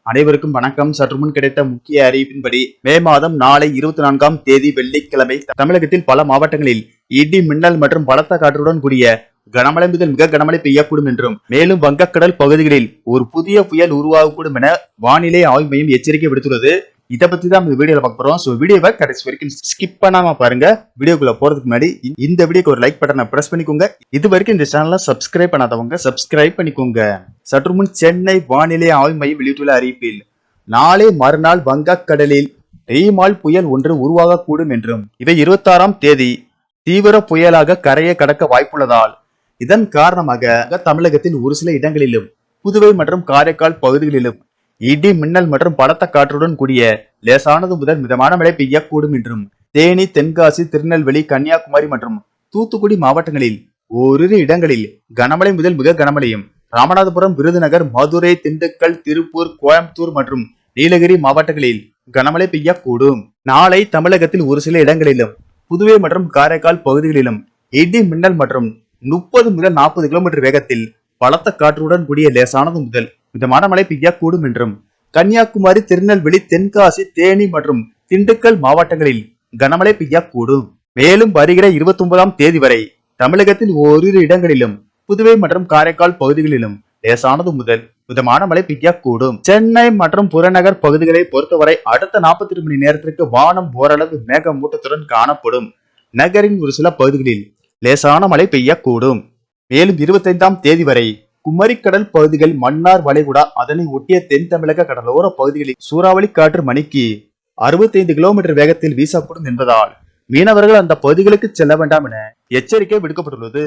அனைவருக்கும் வணக்கம். சற்று முன் கிடைத்த முக்கிய அறிவிப்பின்படி மே மாதம் நாளை 24ஆம் தேதி வெள்ளிக்கிழமை தமிழகத்தில் பல மாவட்டங்களில் இடி மின்னல் மற்றும் பலத்த காற்றுடன் கூடிய கனமழை முதல் மிக கனமழை பெய்யக்கூடும் என்றும் மேலும் வங்கக்கடல் பகுதிகளில் ஒரு புதிய புயல் உருவாகக்கூடும் என வானிலை ஆய்வு மையம் எச்சரிக்கை விடுத்துள்ளது. இதை பத்தி தான் இந்த வீடியோல பார்க்க போறோம். சோ வீடியோவை கடைசி வரைக்கும் ஸ்கிப் பண்ணாம பாருங்க. வீடியோக்குள்ள போறதுக்கு முன்னாடி இந்த வீடியோக்கு ஒரு லைக் பட்டனை பிரஸ் பண்ணிக்கோங்க. இது வரைக்கும் இந்த சேனலை சப்ஸ்கிரைப் பண்ணாதவங்க சப்ஸ்கிரைப் பண்ணிக்கோங்க. சற்று முன் சென்னை வானிலை ஆய்வு மையம் வெளியிட்டுள்ள அறிவிப்பில் நாளை மறுநாள் வங்கக்கடலில் ரீமால் புயல் ஒன்று உருவாகக்கூடும் என்றும் இவை 26ஆம் தேதி தீவிர புயலாக கரையை கடக்க வாய்ப்புள்ளதால் இதன் காரணமாக தமிழகத்தில் ஒரு சில இடங்களிலும் புதுவை மற்றும் காரைக்கால் பகுதிகளிலும் இடி மின்னல் மற்றும் பலத்த காற்றுடன் கூடிய லேசானது முதல் மிதமான மழை பெய்யக்கூடும் என்றும் தேனி, தென்காசி, திருநெல்வேலி, கன்னியாகுமரி மற்றும் தூத்துக்குடி மாவட்டங்களில் ஓரிரு இடங்களில் கனமழை முதல் மிக கனமழையும், ராமநாதபுரம், விருதுநகர், மதுரை, திண்டுக்கல், திருப்பூர், கோயம்புத்தூர் மற்றும் நீலகிரி மாவட்டங்களில் கனமழை பெய்யக்கூடும். நாளை தமிழகத்தில் ஒரு சில இடங்களிலும் புதுவை மற்றும் காரைக்கால் பகுதிகளிலும் இடி மின்னல் மற்றும் 30 முதல் 40 கிலோமீட்டர் வேகத்தில் பலத்த காற்றுடன் கூடிய லேசானது முதல் மிதமான மழை பெய்யக்கூடும் என்றும் கன்னியாகுமரி, திருநெல்வேலி, தென்காசி, தேனி மற்றும் திண்டுக்கல் மாவட்டங்களில் கனமழை பெய்யக்கூடும். மேலும் வருகிற 29ஆம் தேதி வரை தமிழகத்தில் ஓரிரு இடங்களிலும் புதுவை மற்றும் காரைக்கால் பகுதிகளிலும் லேசானது முதல் மிதமான மழை பெய்யக்கூடும். சென்னை மற்றும் புறநகர் பகுதிகளை பொறுத்தவரை அடுத்த 48 மணி நேரத்திற்கு வானம் ஓரளவு மேகமூட்டத்துடன் காணப்படும். நகரின் ஒரு சில பகுதிகளில் லேசான மழை பெய்யக்கூடும். மேலும் 25ஆம் தேதி வரை குமரிக்கடல் பகுதிகள், மன்னார் வளைகுடா, அதனை ஒட்டிய தென் தமிழக கடலோர பகுதிகளில் சூறாவளி காற்று மணிக்கு 65 கிலோமீட்டர் வேகத்தில் வீசக்கூடும் என்பதால் மீனவர்கள் அந்த பகுதிகளுக்கு செல்ல வேண்டாம் என எச்சரிக்கை விடுக்கப்பட்டுள்ளது.